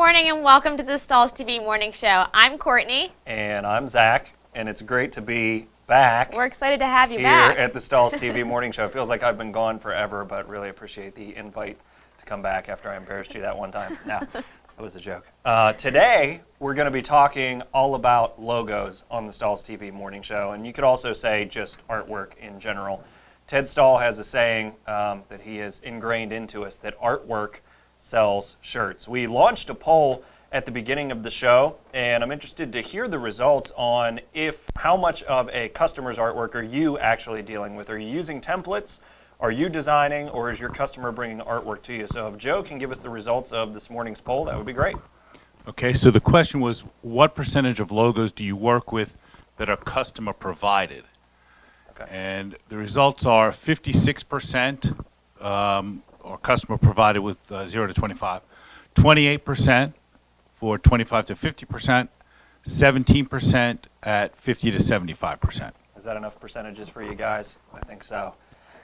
morning and welcome to the Stahls TV Morning Show. I'm Courtney. And I'm Zach, and it's great to be back. We're excited to have you here back. At the Stahls TV Morning Show. It feels like I've been gone forever, but really appreciate the invite to come back after I embarrassed you that one time. No, that was a joke. Today, we're going to be talking all about logos on the Stahls TV Morning Show, and you could also say just artwork in general. Ted Stahl has a saying that he has ingrained into us, that artwork sells shirts. We launched a poll at the beginning of the show, and I'm interested to hear the results on how much of a customer's artwork are you actually dealing with. Are you using templates? Are you designing, or is your customer bringing artwork to you? So if Joe can give us the results of this morning's poll, that would be great. Okay, so the question was, what percentage of logos do you work with that are customer provided? Okay. And the results are 56% or customer provided with 0 to 25, 28% for 25 to 50%, 17% at 50 to 75%. Is that enough percentages for you guys? I think so.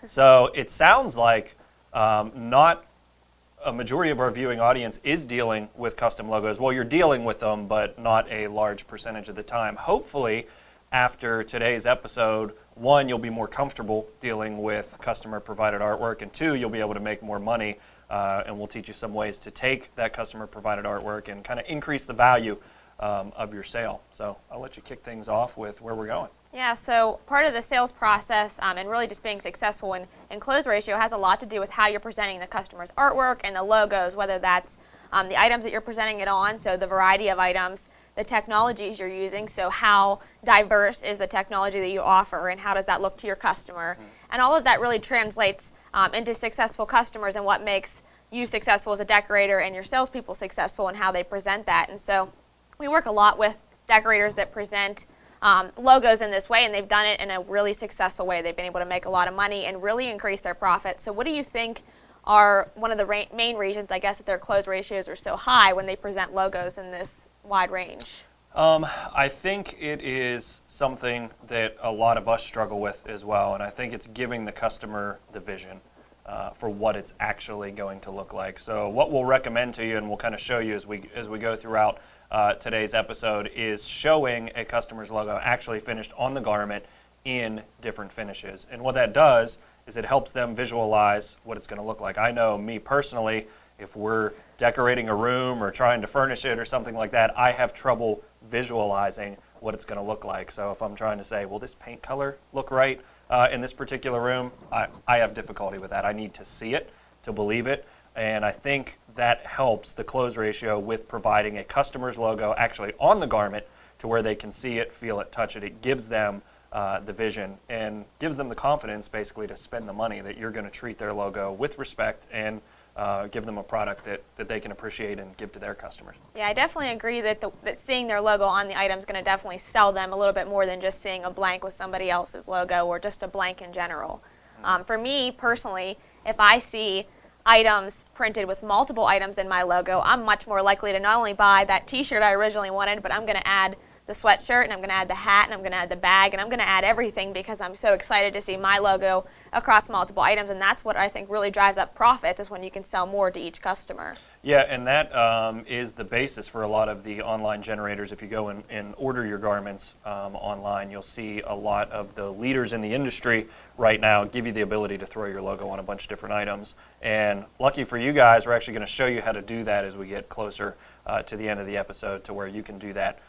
So it sounds like not a majority of our viewing audience is dealing with custom logos. Well, you're dealing with them, but not a large percentage of the time. Hopefully, after today's episode, one, you'll be more comfortable dealing with customer-provided artwork, and two, you'll be able to make more money, and we'll teach you some ways to take that customer-provided artwork and kind of increase the value of your sale. So I'll let you kick things off with where we're going. Yeah, so part of the sales process and really just being successful in close ratio has a lot to do with how you're presenting the customer's artwork and the logos, whether that's the items that you're presenting it on, so the variety of items, the technologies you're using, so how diverse is the technology that you offer and how does that look to your customer. And all of that really translates into successful customers and what makes you successful as a decorator and your salespeople successful and how they present that. And so we work a lot with decorators that present logos in this way, and they've done it in a really successful way. They've been able to make a lot of money and really increase their profits. So what do you think are one of the main reasons, I guess, that their close ratios are so high when they present logos in this wide range? I think it is something that a lot of us struggle with as well, and I think it's giving the customer the vision for what it's actually going to look like. So what we'll recommend to you, and we'll kind of show you as we go throughout today's episode, is showing a customer's logo actually finished on the garment in different finishes. And what that does is it helps them visualize what it's going to look like. I know me personally, if we're decorating a room or trying to furnish it or something like that, I have trouble visualizing what it's going to look like. So if I'm trying to say, will this paint color look right in this particular room, I have difficulty with that. I need to see it to believe it. And I think that helps the close ratio with providing a customer's logo actually on the garment to where they can see it, feel it, touch it. It gives them the vision and gives them the confidence basically to spend the money that you're going to treat their logo with respect and give them a product that they can appreciate and give to their customers. Yeah, I definitely agree that seeing their logo on the item is going to definitely sell them a little bit more than just seeing a blank with somebody else's logo or just a blank in general. For me personally, if I see items printed with multiple items in my logo, I'm much more likely to not only buy that t-shirt I originally wanted, but I'm going to add the sweatshirt, and I'm going to add the hat, and I'm going to add the bag, and I'm going to add everything because I'm so excited to see my logo across multiple items, and that's what I think really drives up profits, is when you can sell more to each customer. Yeah, and that is the basis for a lot of the online generators. If you go and order your garments online, you'll see a lot of the leaders in the industry right now give you the ability to throw your logo on a bunch of different items. And lucky for you guys, we're actually going to show you how to do that as we get closer to the end of the episode, to where you can do that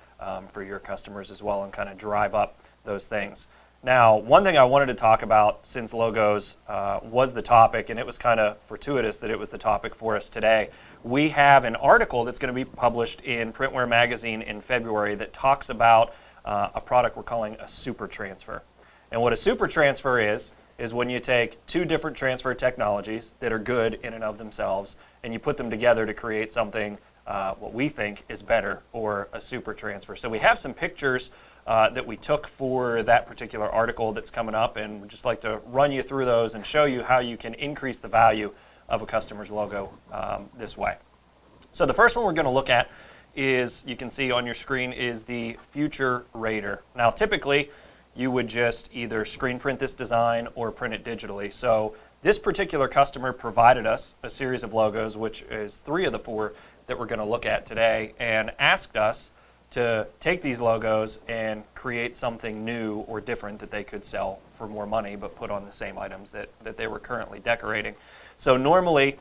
for your customers as well and kind of drive up those things. Now, one thing I wanted to talk about, since logos was the topic, and it was kind of fortuitous that it was the topic for us today, we have an article that's going to be published in Printwear Magazine in February that talks about a product we're calling a super transfer. And what a super transfer is when you take two different transfer technologies that are good in and of themselves, and you put them together to create something what we think is better, or a super transfer. So we have some pictures that we took for that particular article that's coming up, and we'd just like to run you through those and show you how you can increase the value of a customer's logo this way. So the first one we're going to look at is, you can see on your screen, is the Future Raider. Now typically you would just either screen print this design or print it digitally. So this particular customer provided us a series of logos, which is 3 of the 4 that we're going to look at today and asked us to take these logos and create something new or different that they could sell for more money but put on the same items that they were currently decorating. So normally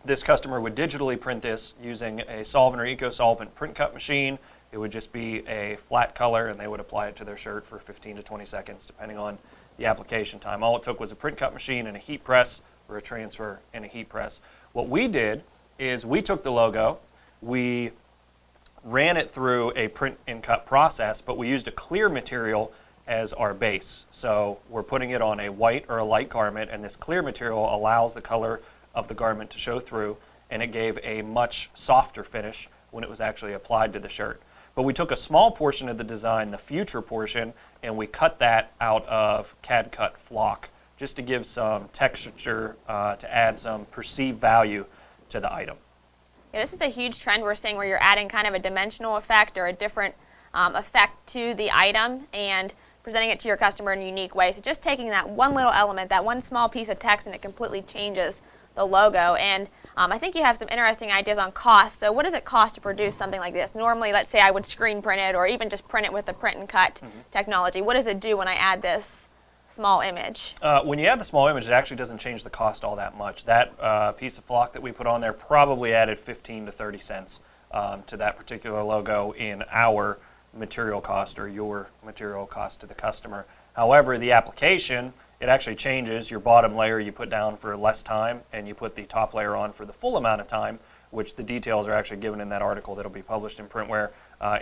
this customer would digitally print this using a solvent or eco-solvent print cut machine. It would just be a flat color and they would apply it to their shirt for 15 to 20 seconds depending on the application time. All it took was a print cut machine and a heat press, or a transfer and a heat press. What we did is we took the logo, we ran it through a print and cut process, but we used a clear material as our base. So we're putting it on a white or a light garment, and this clear material allows the color of the garment to show through, and it gave a much softer finish when it was actually applied to the shirt. But we took a small portion of the design, the future portion, and we cut that out of cad-cut flock just to give some texture, to add some perceived value to the item. Yeah, this is a huge trend we're seeing where you're adding kind of a dimensional effect or a different effect to the item and presenting it to your customer in a unique way. So just taking that one little element, that one small piece of text, and it completely changes the logo. And I think you have some interesting ideas on cost. So what does it cost to produce something like this? Normally, let's say I would screen print it or even just print it with the print and cut technology. What does it do when I add this small image? When you add the small image, it actually doesn't change the cost all that much. That piece of flock that we put on there probably added 15 to 30 cents to that particular logo in our material cost or your material cost to the customer. However, the application, it actually changes. Your bottom layer you put down for less time, and you put the top layer on for the full amount of time, which the details are actually given in that article that'll be published in Printware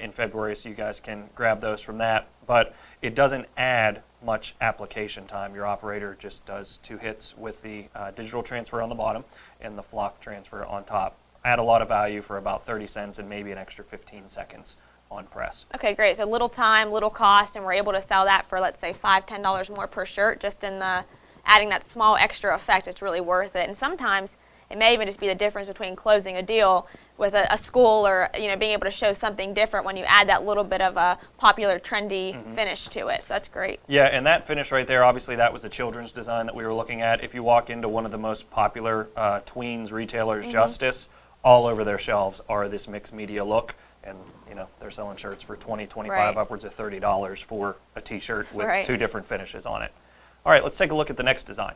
in February, so you guys can grab those from that. But it doesn't add much application time. Your operator just does 2 hits with the digital transfer on the bottom and the flock transfer on top. Add a lot of value for about 30 cents and maybe an extra 15 seconds on press. Okay, great. So little time, little cost, and we're able to sell that for, let's say, $5, $10 more per shirt just in the adding that small extra effect. It's really worth it. And sometimes it may even just be the difference between closing a deal with a school or being able to show something different when you add that little bit of a popular trendy finish to it. So that's great. Yeah, and that finish right there, obviously that was a children's design that we were looking at. If you walk into one of the most popular tweens retailers, Justice, all over their shelves are this mixed media look. And they're selling shirts for $20, $25, Right. upwards of $30 for a t-shirt with Right. 2 different finishes on it. All right, let's take a look at the next design.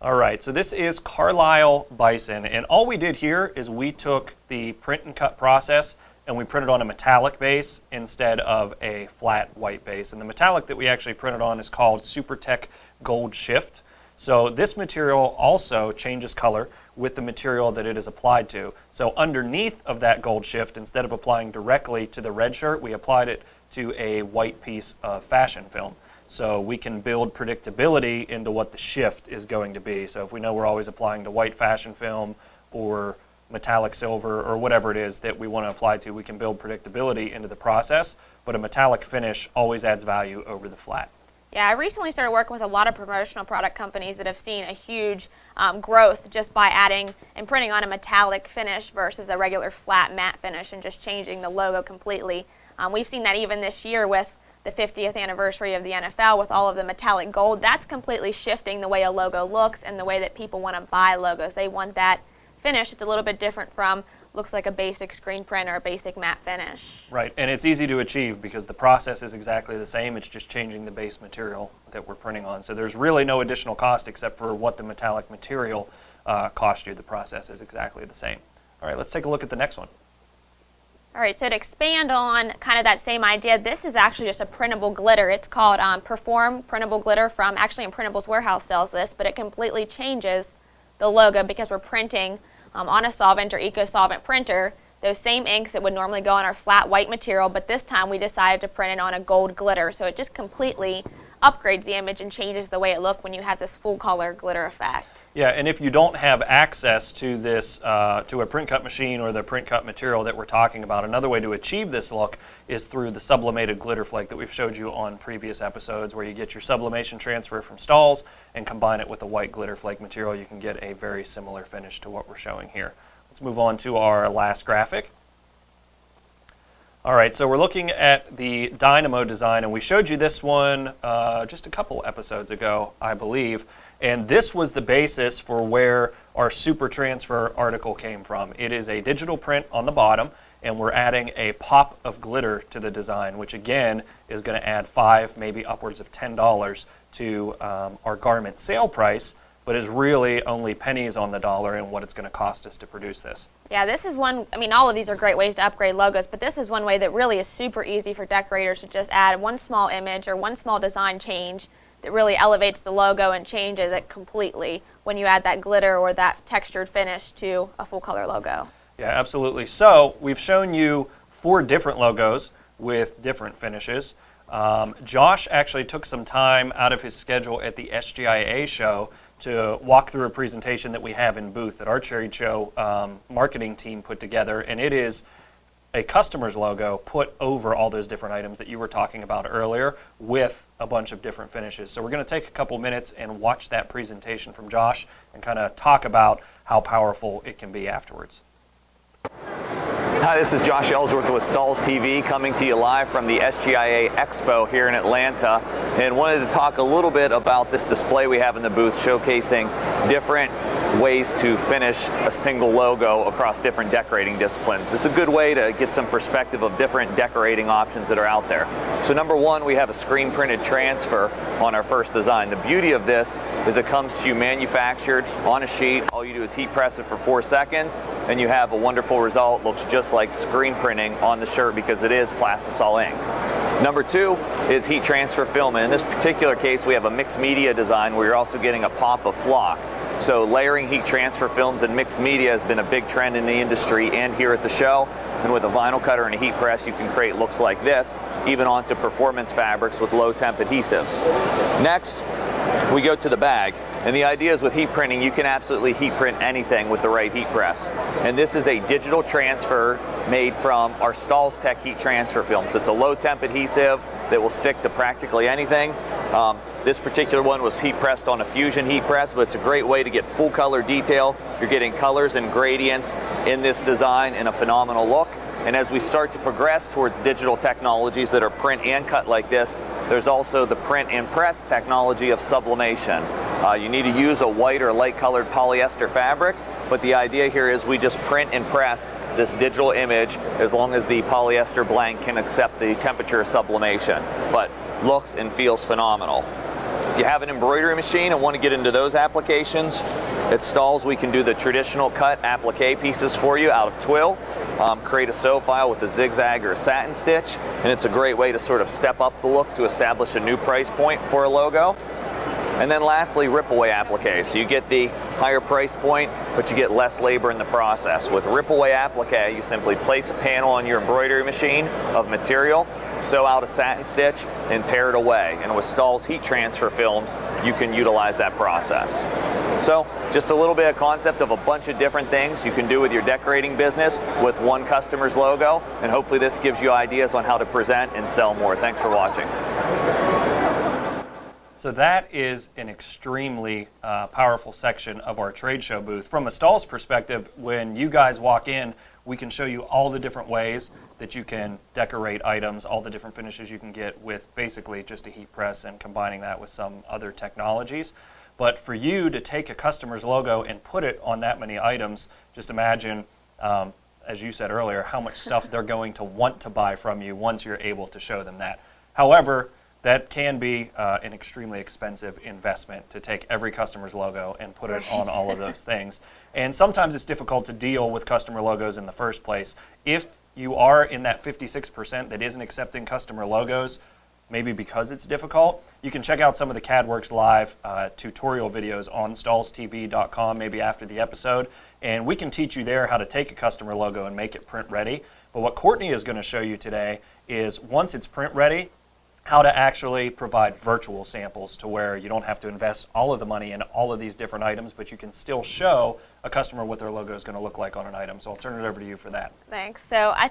All right, so this is Carlisle Bison, and all we did here is we took the print and cut process and we printed on a metallic base instead of a flat white base. And the metallic that we actually printed on is called SuperTech Gold Shift. So this material also changes color with the material that it is applied to. So underneath of that gold shift, instead of applying directly to the red shirt, we applied it to a white piece of fashion film. So we can build predictability into what the shift is going to be. So if we know we're always applying to white fashion film or metallic silver or whatever it is that we want to apply to, we can build predictability into the process, but a metallic finish always adds value over the flat. Yeah, I recently started working with a lot of promotional product companies that have seen a huge growth just by adding and printing on a metallic finish versus a regular flat matte finish and just changing the logo completely. We've seen that even this year with the 50th anniversary of the NFL with all of the metallic gold. That's completely shifting the way a logo looks and the way that people want to buy logos. They want that finish. It's a little bit different from looks like a basic screen print or a basic matte finish. Right, and it's easy to achieve because the process is exactly the same. It's just changing the base material that we're printing on. So there's really no additional cost except for what the metallic material cost you. The process is exactly the same. All right, let's take a look at the next one. All right, so to expand on kind of that same idea, this is actually just a printable glitter. It's called Perform Printable Glitter from, actually Imprintables Warehouse sells this, but it completely changes the logo because we're printing on a solvent or eco-solvent printer those same inks that would normally go on our flat white material, but this time we decided to print it on a gold glitter. So it just completely upgrades the image and changes the way it looks when you have this full color glitter effect. Yeah, and if you don't have access to this, to a print cut machine or the print cut material that we're talking about, another way to achieve this look is through the sublimated glitter flake that we've showed you on previous episodes, where you get your sublimation transfer from Stahls and combine it with the white glitter flake material. You can get a very similar finish to what we're showing here. Let's move on to our last graphic. All right, so we're looking at the Dynamo design, and we showed you this one just a couple episodes ago, I believe. And this was the basis for where our Super Transfer article came from. It is a digital print on the bottom, and we're adding a pop of glitter to the design, which again is going to add $5, maybe upwards of $10 to our garment sale price, but is really only pennies on the dollar in what it's going to cost us to produce this. Yeah, this is one, I mean, all of these are great ways to upgrade logos, but this is one way that really is super easy for decorators to just add one small image or one small design change that really elevates the logo and changes it completely when you add that glitter or that textured finish to a full color logo. Yeah, absolutely. So we've shown you 4 different logos with different finishes. Josh actually took some time out of his schedule at the SGIA show to walk through a presentation that we have in booth that our trade show marketing team put together, and it is a customer's logo put over all those different items that you were talking about earlier with a bunch of different finishes. So we're going to take a couple minutes and watch that presentation from Josh and kind of talk about how powerful it can be afterwards. Hi, this is Josh Ellsworth with Stahls TV coming to you live from the SGIA Expo here in Atlanta, and wanted to talk a little bit about this display we have in the booth showcasing different ways to finish a single logo across different decorating disciplines. It's a good way to get some perspective of different decorating options that are out there. So number one, we have a screen printed transfer on our first design. The beauty of this is it comes to you manufactured on a sheet. All you do is heat press it for 4 seconds and you have a wonderful result. Looks just like screen printing on the shirt because it is plastisol ink. Number two is heat transfer film, and in this particular case we have a mixed media design where you're also getting a pop of flock. So layering heat transfer films and mixed media has been a big trend in the industry and here at the show. And with a vinyl cutter and a heat press, you can create looks like this, even onto performance fabrics with low temp adhesives. Next, we go to the bag. And the idea is with heat printing, you can absolutely heat print anything with the right heat press. And this is a digital transfer made from our Stahls Tech heat transfer film. So it's a low temp adhesive that will stick to practically anything. This particular one was heat pressed on a fusion heat press, but it's a great way to get full color detail. You're getting colors and gradients in this design in a phenomenal look. And as we start to progress towards digital technologies that are print and cut like this, there's also the print and press technology of sublimation. You need to use a white or light colored polyester fabric, but the idea here is we just print and press this digital image as long as the polyester blank can accept the temperature of sublimation, but looks and feels phenomenal. If you have an embroidery machine and want to get into those applications, at Stahls we can do the traditional cut applique pieces for you out of twill, create a sew file with a zigzag or a satin stitch, and it's a great way to sort of step up the look to establish a new price point for a logo. And then lastly, rip-away applique. So you get the higher price point, but you get less labor in the process. With rip-away applique, you simply place a panel on your embroidery machine of material, sew out a satin stitch, and tear it away. And with Stahls heat transfer films, you can utilize that process. So just a little bit of concept of a bunch of different things you can do with your decorating business with one customer's logo, and hopefully this gives you ideas on how to present and sell more. Thanks for watching. So that is an extremely powerful section of our trade show booth. From a Stahls perspective, when you guys walk in, we can show you all the different ways that you can decorate items, all the different finishes you can get with basically just a heat press and combining that with some other technologies. But for you to take a customer's logo and put it on that many items, just imagine, as you said earlier, how much stuff they're going to want to buy from you once you're able to show them that. However, that can be an extremely expensive investment to take every customer's logo and put it on all of those things. And sometimes it's difficult to deal with customer logos in the first place. If you are in that 56% that isn't accepting customer logos, maybe because it's difficult, you can check out some of the CADWorks Live tutorial videos on stahlstv.com maybe after the episode, and we can teach you there how to take a customer logo and make it print ready. But what Courtney is going to show you today is once it's print ready, how to actually provide virtual samples to where you don't have to invest all of the money in all of these different items, but you can still show a customer what their logo is going to look like on an item. So I'll turn it over to you for that. Thanks. So I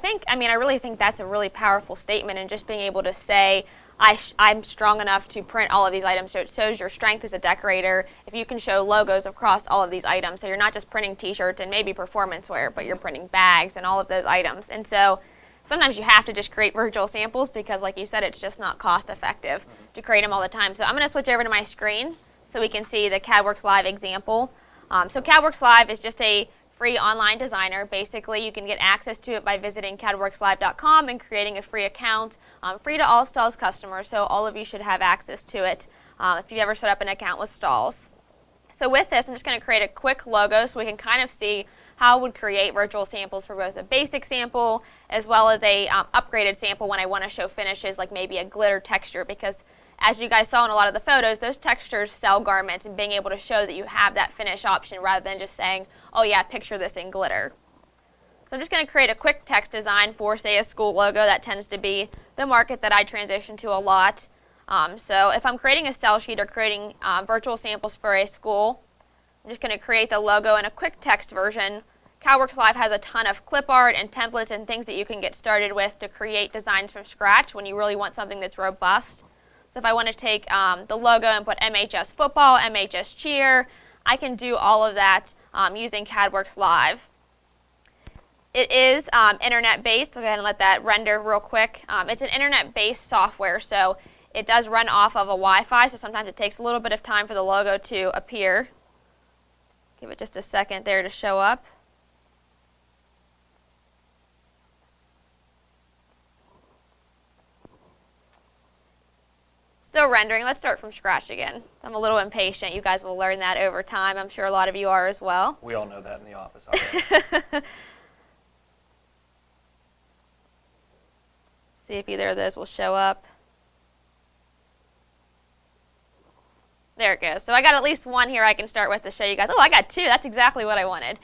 really think that's a really powerful statement, and just being able to say, I'm strong enough to print all of these items, so it shows your strength as a decorator if you can show logos across all of these items. So you're not just printing t-shirts and maybe performance wear, but you're printing bags and all of those items. And so sometimes you have to just create virtual samples because, like you said, it's just not cost effective to create them all the time. So I'm going to switch over to my screen so we can see the CADWorks Live example. So CADWorks Live is just a free online designer. Basically, you can get access to it by visiting cadworkslive.com and creating a free account, free to all Stahls customers, so all of you should have access to it if you've ever set up an account with Stahls. So with this, I'm just going to create a quick logo so we can kind of see how I would create virtual samples for both a basic sample as well as a upgraded sample when I want to show finishes like maybe a glitter texture, because as you guys saw in a lot of the photos, those textures sell garments, and being able to show that you have that finish option rather than just saying, oh yeah, picture this in glitter. So I'm just going to create a quick text design for, say, a school logo. That tends to be the market that I transition to a lot. So if I'm creating a sell sheet or creating virtual samples for a school, I'm just going to create the logo in a quick text version. CADWorks Live has a ton of clip art and templates and things that you can get started with to create designs from scratch when you really want something that's robust. So if I want to take the logo and put MHS football, MHS cheer, I can do all of that using CADWorks Live. It is internet-based. We'll go ahead and let that render real quick. It's an internet-based software, so it does run off of a Wi-Fi, so sometimes it takes a little bit of time for the logo to appear. Give it just a second there to show up. Still rendering. Let's start from scratch again. I'm a little impatient. You guys will learn that over time. I'm sure a lot of you are as well. We all know that in the office already. See if either of those will show up. There it goes. So I got at least one here I can start with to show you guys. Oh, I got two. That's exactly what I wanted.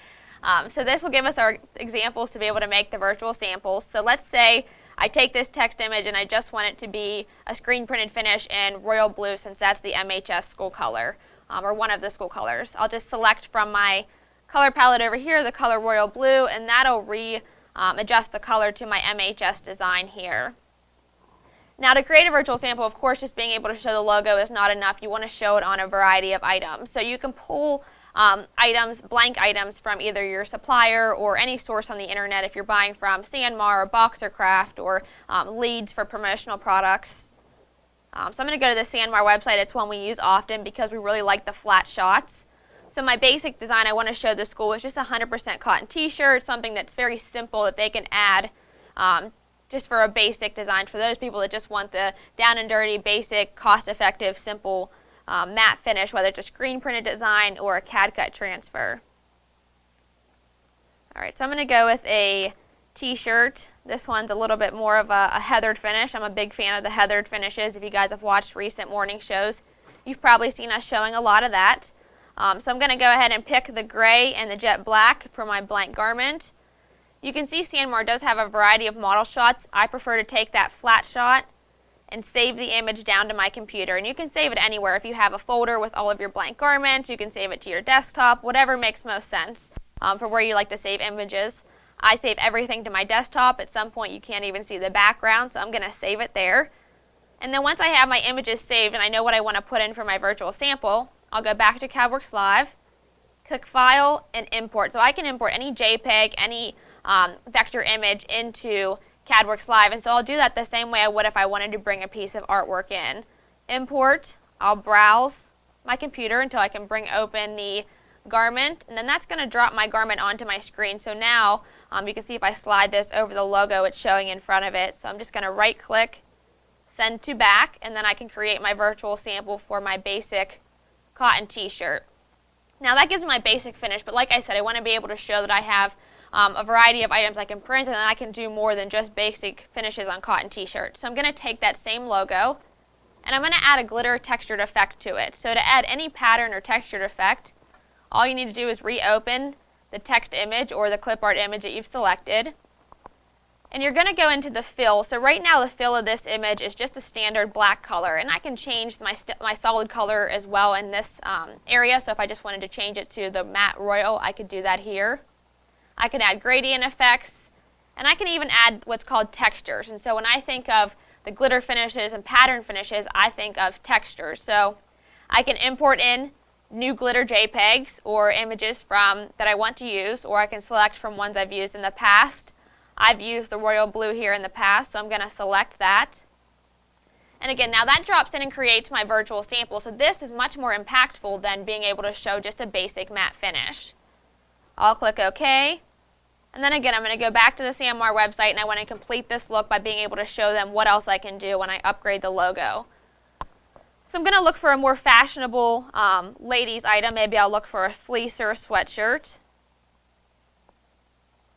So this will give us our examples to be able to make the virtual samples. So let's say I take this text image and I just want it to be a screen printed finish in royal blue, since that's the MHS school color, or one of the school colors. I'll just select from my color palette over here the color royal blue, and that'll adjust the color to my MHS design here. Now, to create a virtual sample, of course, just being able to show the logo is not enough. You want to show it on a variety of items. So you can pull blank items from either your supplier or any source on the internet if you're buying from Sanmar or Boxercraft or leads for promotional products. So I'm going to go to the Sanmar website. It's one we use often because we really like the flat shots. So my basic design I want to show the school is just a 100% cotton t-shirt, something that's very simple that they can add just for a basic design for those people that just want the down and dirty, basic, cost-effective, simple matte finish, whether it's a screen printed design or a cad-cut transfer. All right, so I'm going to go with a t-shirt. This one's a little bit more of a heathered finish. I'm a big fan of the heathered finishes. If you guys have watched recent morning shows, you've probably seen us showing a lot of that. So I'm going to go ahead and pick the gray and the jet black for my blank garment. You can see Sanmar does have a variety of model shots. I prefer to take that flat shot and save the image down to my computer. And you can save it anywhere. If you have a folder with all of your blank garments, you can save it to your desktop, whatever makes most sense for where you like to save images. I save everything to my desktop. At some point you can't even see the background, so I'm going to save it there. And then once I have my images saved and I know what I want to put in for my virtual sample, I'll go back to CADWorks Live, click File, and Import. So I can import any JPEG, any vector image into CADWorks Live, and so I'll do that the same way I would if I wanted to bring a piece of artwork in. Import, I'll browse my computer until I can bring open the garment, and then that's going to drop my garment onto my screen. So now you can see if I slide this over the logo, it's showing in front of it. So I'm just going to right click, send to back, and then I can create my virtual sample for my basic cotton t-shirt. Now that gives me my basic finish, but like I said, I want to be able to show that I have a variety of items I can print, and then I can do more than just basic finishes on cotton t-shirts. So I'm going to take that same logo and I'm going to add a glitter textured effect to it. So to add any pattern or textured effect, all you need to do is reopen the text image or the clip art image that you've selected, and you're going to go into the fill. So right now the fill of this image is just a standard black color, and I can change my solid color as well in this area. So if I just wanted to change it to the matte royal, I could do that here. I can add gradient effects, and I can even add what's called textures. And so when I think of the glitter finishes and pattern finishes, I think of textures. So I can import in new glitter JPEGs or images that I want to use, or I can select from ones I've used in the past. I've used the royal blue here in the past, so I'm going to select that. And again, now that drops in and creates my virtual sample. So this is much more impactful than being able to show just a basic matte finish. I'll click OK. And then again, I'm going to go back to the SanMar website, and I want to complete this look by being able to show them what else I can do when I upgrade the logo. So I'm going to look for a more fashionable ladies item. Maybe I'll look for a fleece or a sweatshirt.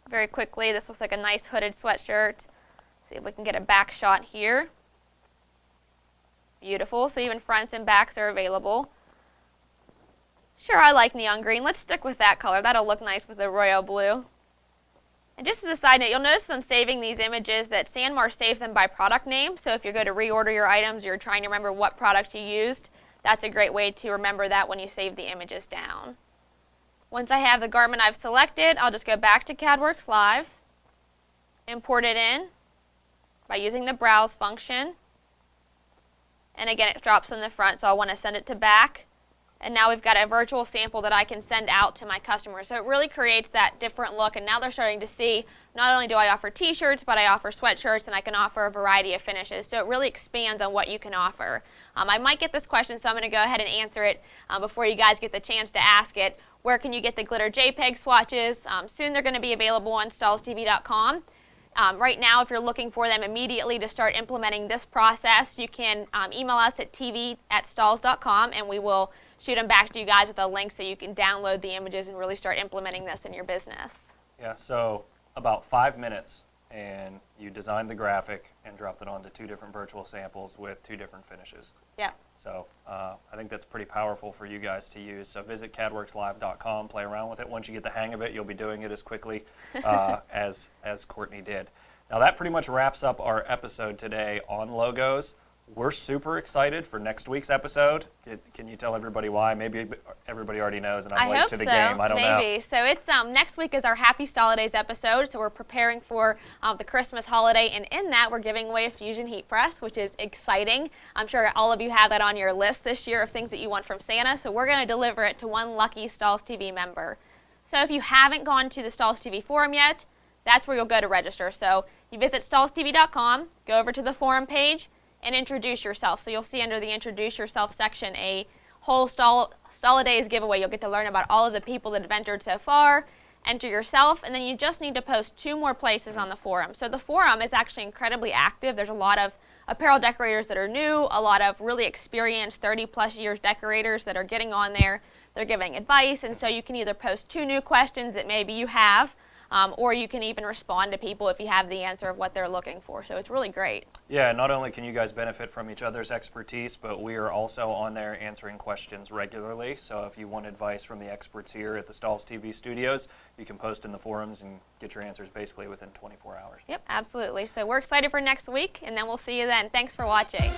Very quickly, this looks like a nice hooded sweatshirt. See if we can get a back shot here. Beautiful. So even fronts and backs are available. Sure, I like neon green. Let's stick with that color. That'll look nice with the royal blue. And just as a side note, you'll notice I'm saving these images that SanMar saves them by product name. So if you're going to reorder your items, you're trying to remember what product you used, that's a great way to remember that when you save the images down. Once I have the garment I've selected, I'll just go back to CADWorks Live, import it in by using the browse function. And again, it drops in the front, so I want to send it to back. And now we've got a virtual sample that I can send out to my customers. So it really creates that different look, and now they're starting to see not only do I offer t-shirts, but I offer sweatshirts, and I can offer a variety of finishes. So it really expands on what you can offer. I might get this question, so I'm going to go ahead and answer it before you guys get the chance to ask it. Where can you get the glitter JPEG swatches? Soon they're going to be available on StahlsTV.com. Right now, if you're looking for them immediately to start implementing this process, you can email us at tv@stahls.com, and we will shoot them back to you guys with a link so you can download the images and really start implementing this in your business. Yeah, so about 5 minutes, and you designed the graphic and dropped it onto 2 different virtual samples with 2 different finishes. Yep. So I think that's pretty powerful for you guys to use. So visit cadworkslive.com, play around with it. Once you get the hang of it, you'll be doing it as quickly as Courtney did. Now that pretty much wraps up our episode today on logos. We're super excited for next week's episode. Can you tell everybody why? Maybe everybody already knows and I'm late to the game. I don't know. Maybe. So it's next week is our Happy Stahlidays episode. So we're preparing for the Christmas holiday, and in that we're giving away a Fusion heat press, which is exciting. I'm sure all of you have that on your list this year of things that you want from Santa. So we're going to deliver it to one lucky Stahls TV member. So if you haven't gone to the Stahls TV forum yet, that's where you'll go to register. So you visit StahlsTV.com, go over to the forum page, and introduce yourself. So you'll see under the Introduce Yourself section a whole Stahlidays giveaway. You'll get to learn about all of the people that have entered so far, enter yourself, and then you just need to post 2 more places on the forum. So the forum is actually incredibly active. There's a lot of apparel decorators that are new, a lot of really experienced 30-plus years decorators that are getting on there. They're giving advice, and so you can either post 2 new questions that maybe you have, or you can even respond to people if you have the answer of what they're looking for. So it's really great. Yeah, not only can you guys benefit from each other's expertise, but we are also on there answering questions regularly. So if you want advice from the experts here at the Stahls TV studios, you can post in the forums and get your answers basically within 24 hours. Yep, absolutely. So we're excited for next week, and then we'll see you then. Thanks for watching.